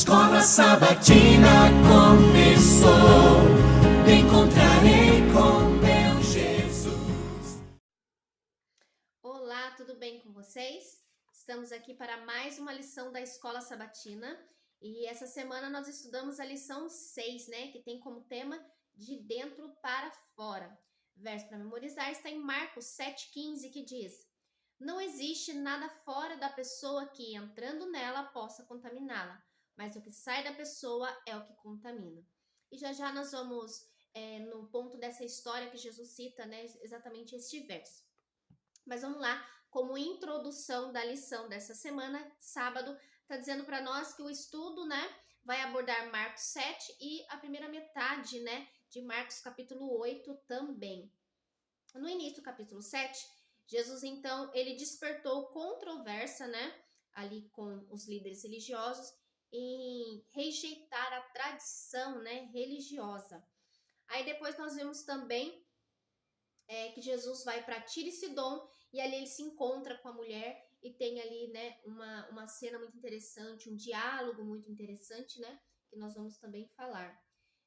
Escola Sabatina começou, me encontrarei com meu Jesus. Olá, tudo bem com vocês? Estamos aqui para mais uma lição da Escola Sabatina e essa semana nós estudamos a lição 6, né? Que tem como tema de dentro para fora. O verso para memorizar está em Marcos 7,15, que diz: Não existe nada fora da pessoa que, entrando nela, possa contaminá-la, mas o que sai da pessoa é o que contamina. E já nós vamos no ponto dessa história que Jesus cita, né? Exatamente este verso. Mas vamos lá, como introdução da lição dessa semana, sábado, está dizendo para nós que o estudo, né, vai abordar Marcos 7 e a primeira metade, né, de Marcos capítulo 8 também. No início do capítulo 7, Jesus, então, ele despertou controvérsia, né, ali com os líderes religiosos, em rejeitar a tradição, né, religiosa. Aí depois nós vemos também que Jesus vai para Tiro e Sidom e ali ele se encontra com a mulher e tem ali, né, uma cena muito interessante, um diálogo muito interessante, né, que nós vamos também falar.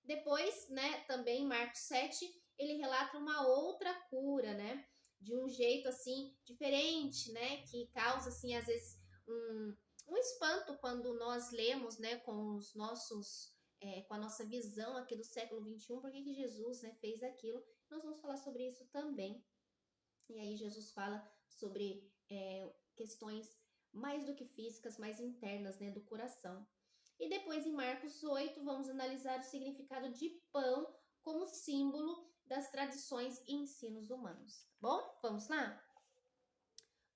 Depois, né, também em Marcos 7, ele relata uma outra cura, né, de um jeito assim diferente, né, que causa assim às vezes um espanto quando nós lemos, né, com os nossos com a nossa visão aqui do século 21, por que Jesus, né, fez aquilo. Nós vamos falar sobre isso também. E aí Jesus fala sobre questões mais do que físicas, mais internas, né, do coração. E depois em Marcos 8 vamos analisar o significado de pão como símbolo das tradições e ensinos humanos. Bom, vamos lá?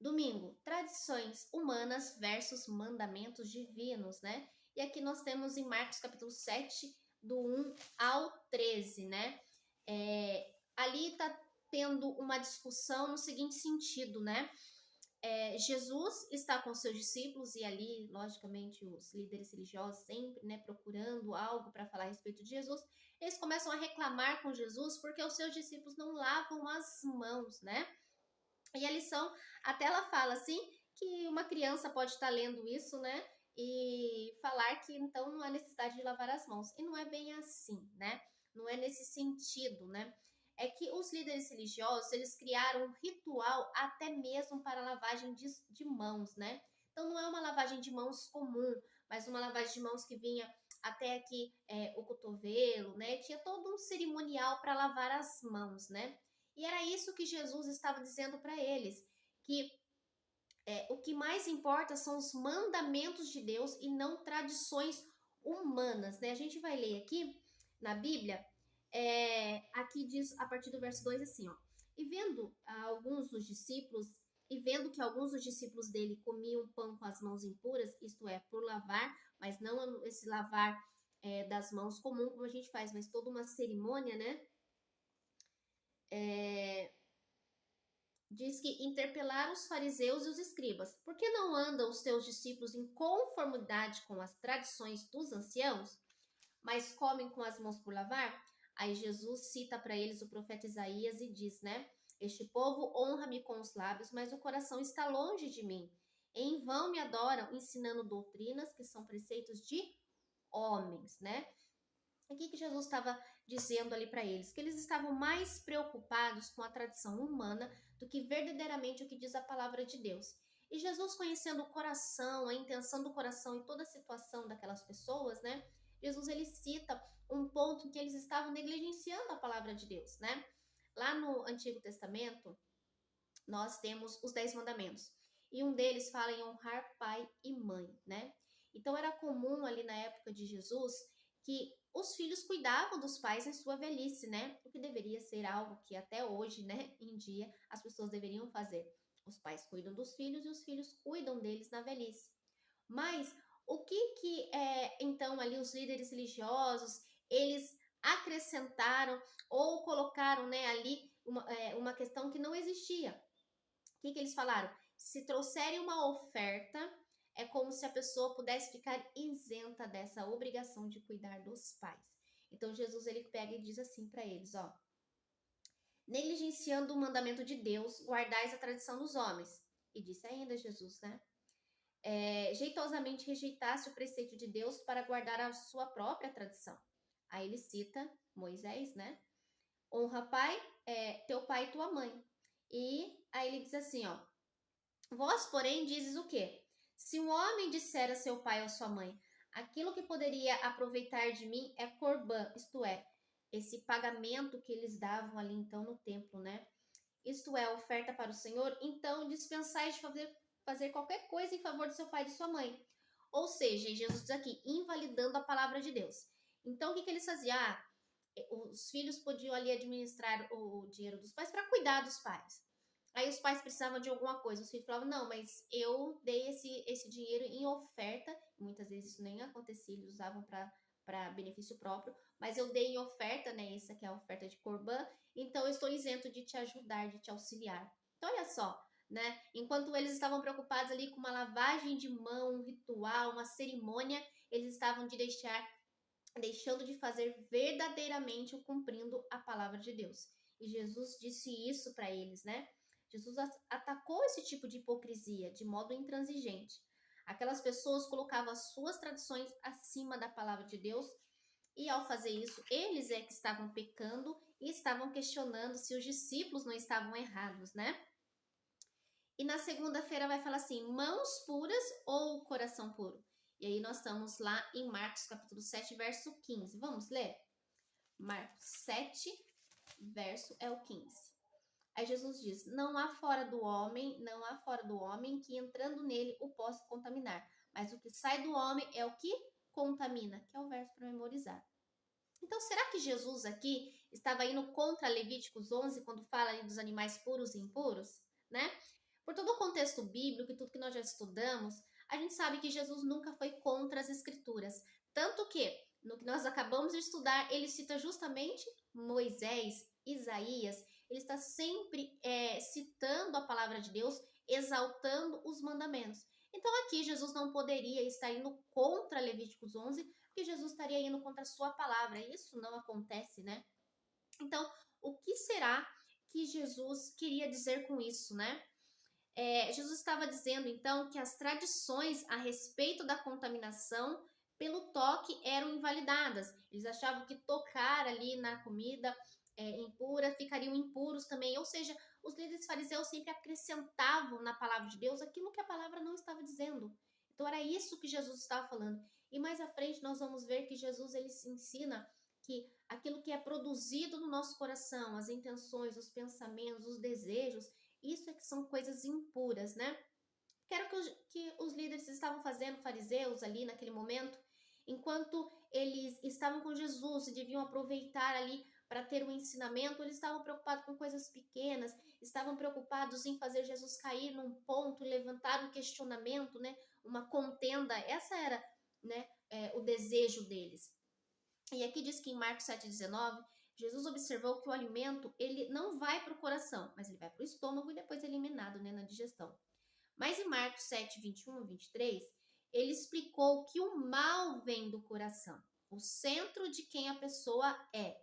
Domingo, tradições humanas versus mandamentos divinos, né? E aqui nós temos em Marcos capítulo 7, do 1 ao 13, né? Ali está tendo uma discussão no seguinte sentido, né? Jesus está com seus discípulos e ali, logicamente, os líderes religiosos sempre, né, procurando algo para falar a respeito de Jesus. Eles começam a reclamar com Jesus porque os seus discípulos não lavam as mãos, né? E a lição, até ela fala assim, que uma criança pode estar lendo isso, né? E falar que então não há necessidade de lavar as mãos. E não é bem assim, né? Não é nesse sentido, né? É que os líderes religiosos, eles criaram um ritual até mesmo para lavagem de mãos, né? Então não é uma lavagem de mãos comum, mas uma lavagem de mãos que vinha até aqui o cotovelo, né? Tinha todo um cerimonial para lavar as mãos, né? E era isso que Jesus estava dizendo para eles, que o que mais importa são os mandamentos de Deus e não tradições humanas, né? A gente vai ler aqui na Bíblia, aqui diz a partir do verso 2 assim, ó. E vendo alguns dos discípulos, e vendo que alguns dos discípulos dele comiam pão com as mãos impuras, isto é, por lavar, mas não esse lavar das mãos comum, como a gente faz, mas toda uma cerimônia, né? Diz que interpelaram os fariseus e os escribas. Por que não andam os teus discípulos em conformidade com as tradições dos anciãos, mas comem com as mãos por lavar? Aí Jesus cita para eles o profeta Isaías e diz, né? Este povo honra-me com os lábios, mas o coração está longe de mim. Em vão me adoram, ensinando doutrinas que são preceitos de homens, né? O que Jesus estava dizendo ali para eles? Que eles estavam mais preocupados com a tradição humana do que verdadeiramente o que diz a palavra de Deus. E Jesus, conhecendo o coração, a intenção do coração e toda a situação daquelas pessoas, né? Jesus, ele cita um ponto em que eles estavam negligenciando a palavra de Deus, né? Lá no Antigo Testamento, nós temos os 10 mandamentos. E um deles fala em honrar pai e mãe, né? Então era comum ali na época de Jesus que os filhos cuidavam dos pais em sua velhice, né? O que deveria ser algo que até hoje, né, em dia, as pessoas deveriam fazer. Os pais cuidam dos filhos e os filhos cuidam deles na velhice. Mas o que então ali os líderes religiosos, eles acrescentaram ou colocaram, né, ali uma questão que não existia. O que eles falaram? Se trouxerem uma oferta, é como se a pessoa pudesse ficar isenta dessa obrigação de cuidar dos pais. Então Jesus, ele pega e diz assim para eles, ó: negligenciando o mandamento de Deus, guardais a tradição dos homens. E disse ainda Jesus, né? jeitosamente rejeitasse o preceito de Deus para guardar a sua própria tradição. Aí ele cita Moisés, né? Honra teu pai e tua mãe. E aí ele diz assim, ó. Vós, porém, dizes o quê? Se um homem disser a seu pai ou a sua mãe, aquilo que poderia aproveitar de mim é corbã, isto é, esse pagamento que eles davam ali então no templo, né? Isto é, oferta para o Senhor, então dispensais de fazer qualquer coisa em favor do seu pai e de sua mãe. Ou seja, Jesus diz aqui, invalidando a palavra de Deus. Então, o que eles faziam? Os filhos podiam ali administrar o dinheiro dos pais para cuidar dos pais. Aí os pais precisavam de alguma coisa, os filhos falavam, não, mas eu dei esse dinheiro em oferta, muitas vezes isso nem acontecia, eles usavam para benefício próprio, mas eu dei em oferta, né, essa que é a oferta de Corbã, então eu estou isento de te ajudar, de te auxiliar. Então olha só, né, enquanto eles estavam preocupados ali com uma lavagem de mão, um ritual, uma cerimônia, eles estavam deixando de fazer verdadeiramente o cumprindo a palavra de Deus. E Jesus disse isso para eles, né? Jesus atacou esse tipo de hipocrisia de modo intransigente. Aquelas pessoas colocavam as suas tradições acima da palavra de Deus e ao fazer isso, eles é que estavam pecando e estavam questionando se os discípulos não estavam errados, né? E na segunda-feira vai falar assim, mãos puras ou coração puro? E aí nós estamos lá em Marcos capítulo 7, verso 15. Vamos ler? Marcos 7, verso é o 15. Aí Jesus diz, não há fora do homem que entrando nele o possa contaminar. Mas o que sai do homem é o que contamina, que é o verso para memorizar. Então, será que Jesus aqui estava indo contra Levíticos 11 quando fala ali dos animais puros e impuros, né? Por todo o contexto bíblico e tudo que nós já estudamos, a gente sabe que Jesus nunca foi contra as escrituras. Tanto que, no que nós acabamos de estudar, ele cita justamente Moisés, Isaías. Ele está sempre citando a palavra de Deus, exaltando os mandamentos. Então aqui Jesus não poderia estar indo contra Levíticos 11, porque Jesus estaria indo contra a sua palavra. Isso não acontece, né? Então, o que será que Jesus queria dizer com isso, né? Jesus estava dizendo, então, que as tradições a respeito da contaminação pelo toque eram invalidadas. Eles achavam que tocar ali na comida impura ficariam impuros também. Ou seja, os líderes fariseus sempre acrescentavam na palavra de Deus aquilo que a palavra não estava dizendo. Então, era isso que Jesus estava falando. E mais à frente nós vamos ver que Jesus ele se ensina que aquilo que é produzido no nosso coração, as intenções, os pensamentos, os desejos, isso é que são coisas impuras, né? Que era o que os líderes estavam fazendo, fariseus ali naquele momento, enquanto eles estavam com Jesus e deviam aproveitar ali para ter um ensinamento, eles estavam preocupados com coisas pequenas, estavam preocupados em fazer Jesus cair num ponto, levantar um questionamento, né? Uma contenda, essa era, né, o desejo deles. E aqui diz que em Marcos 7,19, Jesus observou que o alimento ele não vai para o coração, mas ele vai para o estômago e depois é eliminado, né, na digestão. Mas em Marcos 7, 21 e 23, ele explicou que o mal vem do coração, o centro de quem a pessoa é.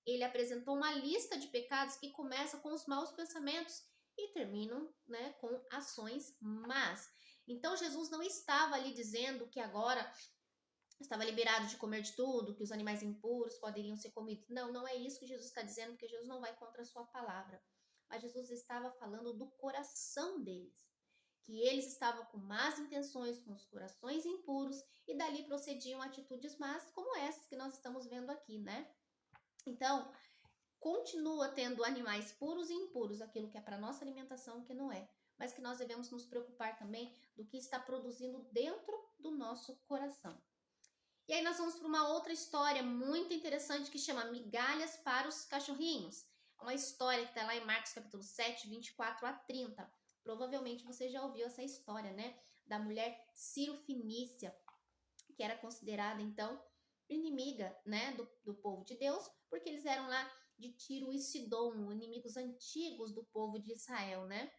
Ele apresentou uma lista de pecados que começa com os maus pensamentos e terminam, né, com ações más. Então Jesus não estava ali dizendo que agora estava liberado de comer de tudo, que os animais impuros poderiam ser comidos. Não, não é isso que Jesus está dizendo, porque Jesus não vai contra a sua palavra. Mas Jesus estava falando do coração deles, que eles estavam com más intenções, com os corações impuros, e dali procediam atitudes más, como essas que nós estamos vendo aqui, né? Então, continua tendo animais puros e impuros, aquilo que é para nossa alimentação, que não é. Mas que nós devemos nos preocupar também do que está produzindo dentro do nosso coração. E aí nós vamos para uma outra história muito interessante que chama Migalhas para os Cachorrinhos. É uma história que está lá em Marcos capítulo 7, 24 a 30. Provavelmente você já ouviu essa história, né? Da mulher Cirofinícia, que era considerada, então, inimiga, né, do povo de Deus, porque eles eram lá de Tiro e Sidom, inimigos antigos do povo de Israel, né?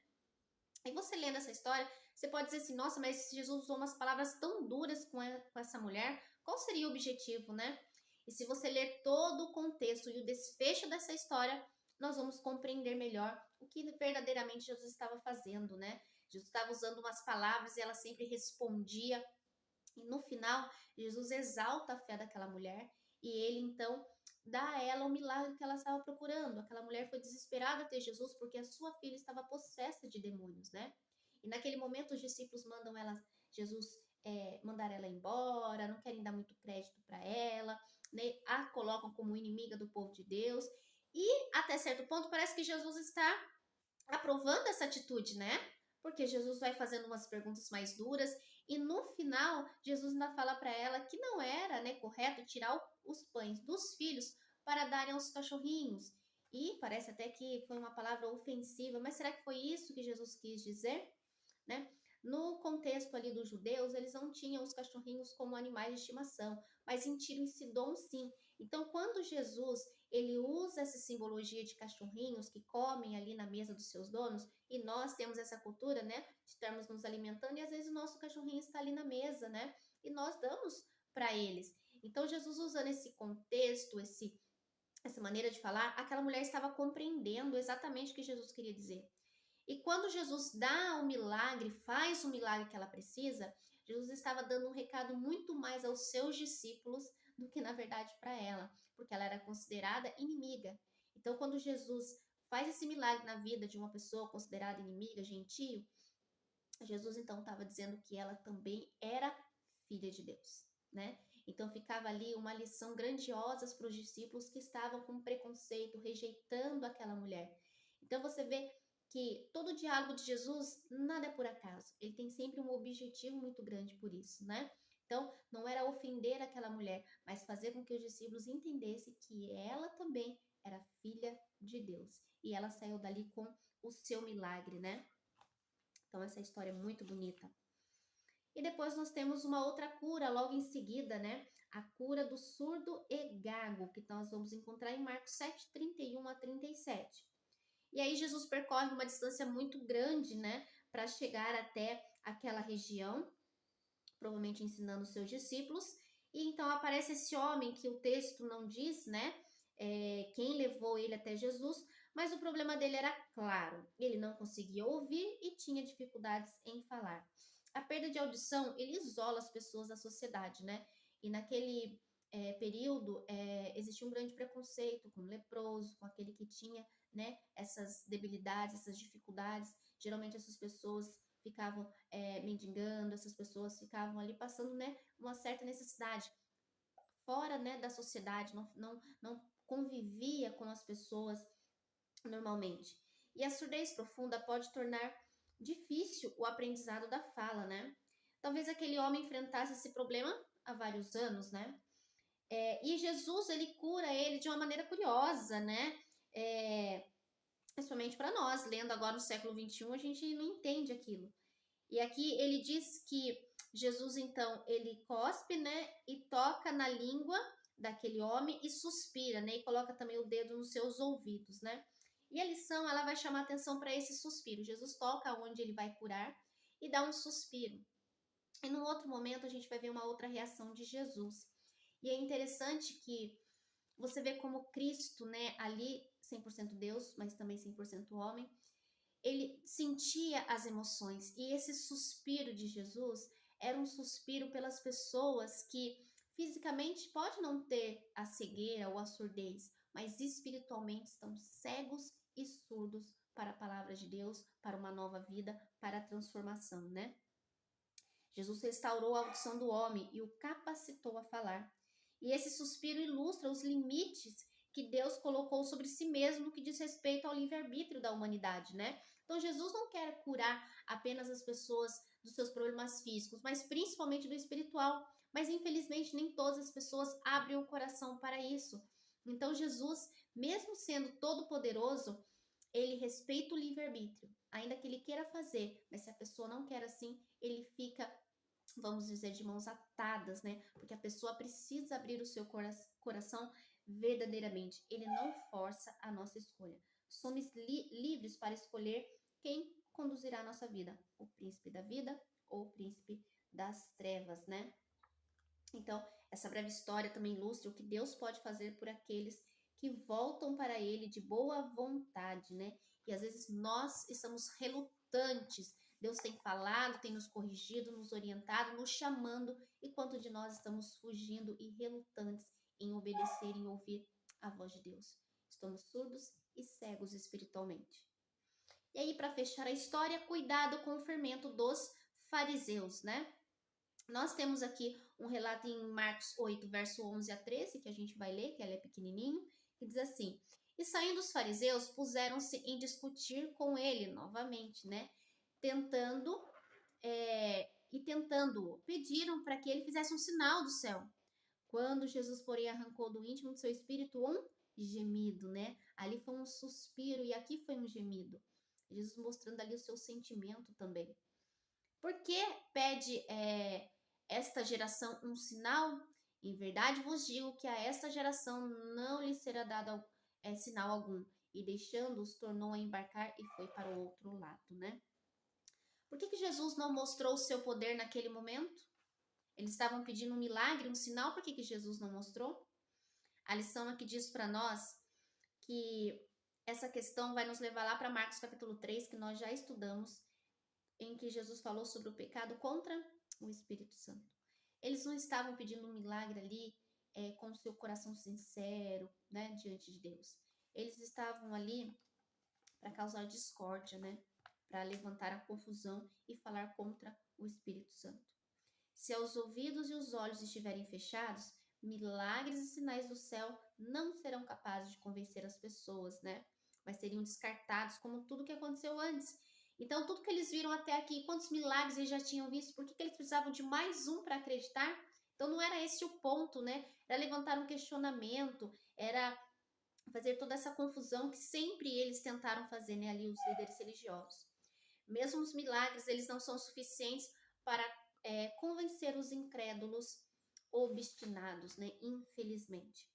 E você lendo essa história, você pode dizer assim, nossa, mas Jesus usou umas palavras tão duras com essa mulher, qual seria o objetivo, né? E se você ler todo o contexto e o desfecho dessa história, nós vamos compreender melhor o que verdadeiramente Jesus estava fazendo, né? Jesus estava usando umas palavras e ela sempre respondia. E no final, Jesus exalta a fé daquela mulher e ele então dá a ela o milagre que ela estava procurando. Aquela mulher foi desesperada a ter Jesus porque a sua filha estava possessa de demônios, né? E naquele momento os discípulos mandam ela, Jesus mandar ela embora, não querem dar muito crédito para ela, né? A colocam como inimiga do povo de Deus. E até certo ponto parece que Jesus está aprovando essa atitude, né? Porque Jesus vai fazendo umas perguntas mais duras e no final Jesus ainda fala para ela que não era, né, correto tirar os pães dos filhos para darem aos cachorrinhos. E parece até que foi uma palavra ofensiva, mas será que foi isso que Jesus quis dizer, né? No contexto ali dos judeus, eles não tinham os cachorrinhos como animais de estimação, mas em Tiro e Sidom sim. Então, quando Jesus ele usa essa simbologia de cachorrinhos que comem ali na mesa dos seus donos, e nós temos essa cultura, né, de estarmos nos alimentando, e às vezes o nosso cachorrinho está ali na mesa, né, e nós damos para eles. Então, Jesus usando esse contexto, essa maneira de falar, aquela mulher estava compreendendo exatamente o que Jesus queria dizer. E quando Jesus dá o milagre, faz o milagre que ela precisa, Jesus estava dando um recado muito mais aos seus discípulos do que, na verdade, para ela, porque ela era considerada inimiga. Então, quando Jesus faz esse milagre na vida de uma pessoa considerada inimiga, gentio, Jesus então estava dizendo que ela também era filha de Deus, né? Então ficava ali uma lição grandiosa para os discípulos que estavam com preconceito, rejeitando aquela mulher. Então você vê que todo o diálogo de Jesus nada é por acaso. Ele tem sempre um objetivo muito grande por isso, né? Então não era ofender aquela mulher, mas fazer com que os discípulos entendessem que ela também era filha de Deus. E ela saiu dali com o seu milagre, né? Então essa história é muito bonita. E depois nós temos uma outra cura logo em seguida, né? A cura do surdo e gago, que nós vamos encontrar em Marcos 7, 31 a 37. E aí Jesus percorre uma distância muito grande, né? Para chegar até aquela região, provavelmente ensinando os seus discípulos. E então aparece esse homem que o texto não diz, né? Quem levou ele até Jesus, mas o problema dele era claro. Ele não conseguia ouvir e tinha dificuldades em falar. A perda de audição, ele isola as pessoas da sociedade, né? E naquele período existia um grande preconceito com o leproso, com aquele que tinha, né, essas debilidades, essas dificuldades. Geralmente essas pessoas ficavam mendigando, essas pessoas ficavam ali passando, né, uma certa necessidade. Fora, né, da sociedade, não convivia com as pessoas normalmente. E a surdez profunda pode tornar difícil o aprendizado da fala, né? Talvez aquele homem enfrentasse esse problema há vários anos, né? E Jesus, ele cura ele de uma maneira curiosa, né? Principalmente para nós, lendo agora no século XXI, a gente não entende aquilo. E aqui ele diz que Jesus, então, ele cospe, né? E toca na língua daquele homem e suspira, né? E coloca também o dedo nos seus ouvidos, né? E a lição, ela vai chamar atenção para esse suspiro. Jesus toca onde ele vai curar e dá um suspiro. E num outro momento a gente vai ver uma outra reação de Jesus. E é interessante que você vê como Cristo, né, ali 100% Deus, mas também 100% homem, ele sentia as emoções. E esse suspiro de Jesus era um suspiro pelas pessoas que fisicamente pode não ter a cegueira ou a surdez, mas espiritualmente estão cegos e surdos para a palavra de Deus, para uma nova vida, para a transformação, né? Jesus restaurou a audição do homem e o capacitou a falar. E esse suspiro ilustra os limites que Deus colocou sobre si mesmo no que diz respeito ao livre-arbítrio da humanidade, né? Então Jesus não quer curar apenas as pessoas dos seus problemas físicos, mas principalmente do espiritual. Mas infelizmente nem todas as pessoas abrem o coração para isso. Então Jesus, mesmo sendo todo-poderoso, ele respeita o livre-arbítrio, ainda que ele queira fazer, mas se a pessoa não quer assim, ele fica, vamos dizer, de mãos atadas, né? Porque a pessoa precisa abrir o seu coração verdadeiramente. Ele não força a nossa escolha. Somos livres para escolher quem conduzirá a nossa vida, o príncipe da vida ou o príncipe das trevas, né? Então, essa breve história também ilustra o que Deus pode fazer por aqueles que voltam para Ele de boa vontade, né? E às vezes nós estamos relutantes. Deus tem falado, tem nos corrigido, nos orientado, nos chamando, e quanto de nós estamos fugindo e relutantes em obedecer e ouvir a voz de Deus. Estamos surdos e cegos espiritualmente. E aí, para fechar a história, cuidado com o fermento dos fariseus, né? Nós temos aqui um relato em Marcos 8, verso 11 a 13, que a gente vai ler, que ela é pequenininho, que diz assim: E saindo os fariseus, puseram-se em discutir com ele novamente, né? Tentando, pediram para que ele fizesse um sinal do céu. Quando Jesus, porém, arrancou do íntimo do seu espírito um gemido, né? Ali foi um suspiro e aqui foi um gemido. Jesus mostrando ali o seu sentimento também. Por que pede esta geração um sinal? Em verdade vos digo que a esta geração não lhe será dado sinal algum. E deixando-os, tornou a embarcar e foi para o outro lado, né? Por que Jesus não mostrou o seu poder naquele momento? Eles estavam pedindo um milagre, um sinal, por que Jesus não mostrou? A lição aqui diz para nós que essa questão vai nos levar lá para Marcos capítulo 3, que nós já estudamos, em que Jesus falou sobre o pecado contra o Espírito Santo. Eles não estavam pedindo um milagre ali com o seu coração sincero, né, diante de Deus. Eles estavam ali para causar discórdia, né, para levantar a confusão e falar contra o Espírito Santo. Se os ouvidos e os olhos estiverem fechados, milagres e sinais do céu não serão capazes de convencer as pessoas, né? Mas seriam descartados como tudo que aconteceu antes. Então, tudo que eles viram até aqui, quantos milagres eles já tinham visto, por que eles precisavam de mais um para acreditar? Então, não era esse o ponto, né? Era levantar um questionamento, era fazer toda essa confusão que sempre eles tentaram fazer, né? Ali, os líderes religiosos. Mesmo os milagres, eles não são suficientes para convencer os incrédulos obstinados, né? Infelizmente.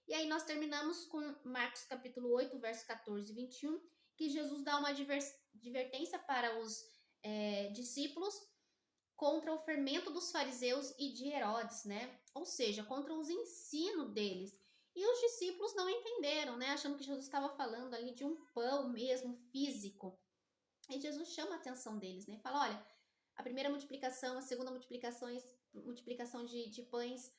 E aí nós terminamos com Marcos capítulo 8, verso 14 e 21, que Jesus dá uma advertência para os discípulos contra o fermento dos fariseus e de Herodes, né? Ou seja, contra os ensinos deles. E os discípulos não entenderam, né? Achando que Jesus estava falando ali de um pão mesmo físico. E Jesus chama a atenção deles, né? Fala, olha, a primeira multiplicação, a segunda multiplicação de pães,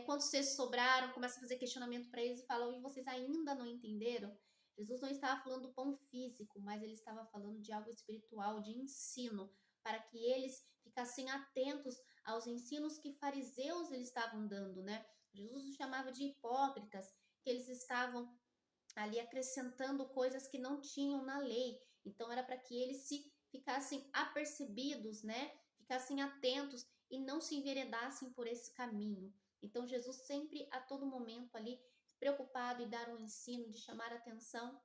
quantos cestos sobraram, começa a fazer questionamento para eles e falam, e vocês ainda não entenderam? Jesus não estava falando do pão físico, mas ele estava falando de algo espiritual, de ensino, para que eles ficassem atentos aos ensinos que fariseus eles estavam dando, né? Jesus os chamava de hipócritas, que eles estavam ali acrescentando coisas que não tinham na lei. Então era para que eles se ficassem apercebidos, né? Ficassem atentos e não se enveredassem por esse caminho. Então Jesus sempre, a todo momento ali, preocupado em dar um ensino, de chamar a atenção.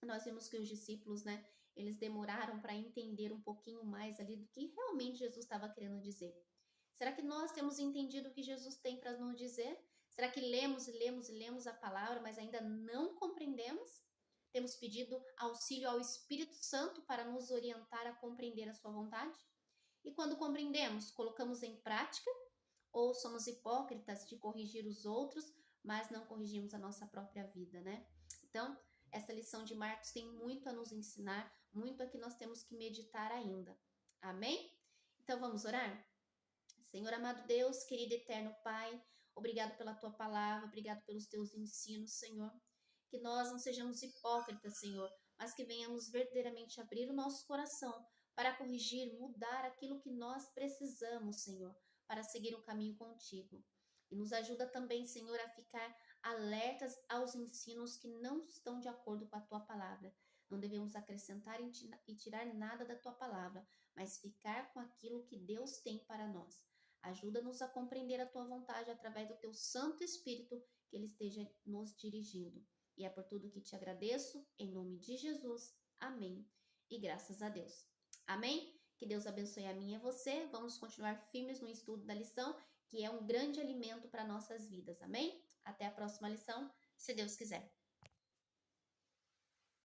Nós vimos que os discípulos, né? Eles demoraram para entender um pouquinho mais ali do que realmente Jesus estava querendo dizer. Será que nós temos entendido o que Jesus tem para nos dizer? Será que lemos a palavra, mas ainda não compreendemos? Temos pedido auxílio ao Espírito Santo para nos orientar a compreender a sua vontade? E quando compreendemos, colocamos em prática? Ou somos hipócritas de corrigir os outros, mas não corrigimos a nossa própria vida, né? Então, essa lição de Marcos tem muito a nos ensinar, muito a que nós temos que meditar ainda. Amém? Então, vamos orar? Senhor amado Deus, querido eterno Pai, obrigado pela Tua palavra, obrigado pelos Teus ensinos, Senhor. Que nós não sejamos hipócritas, Senhor, mas que venhamos verdadeiramente abrir o nosso coração para corrigir, mudar aquilo que nós precisamos, Senhor, para seguir um caminho contigo. E nos ajuda também, Senhor, a ficar alertas aos ensinos que não estão de acordo com a Tua palavra. Não devemos acrescentar e tirar nada da Tua palavra, mas ficar com aquilo que Deus tem para nós. Ajuda-nos a compreender a Tua vontade através do Teu Santo Espírito, que Ele esteja nos dirigindo. E é por tudo que te agradeço, em nome de Jesus. Amém. E graças a Deus. Amém? Que Deus abençoe a mim e a você. Vamos continuar firmes no estudo da lição, que é um grande alimento para nossas vidas. Amém? Até a próxima lição, se Deus quiser.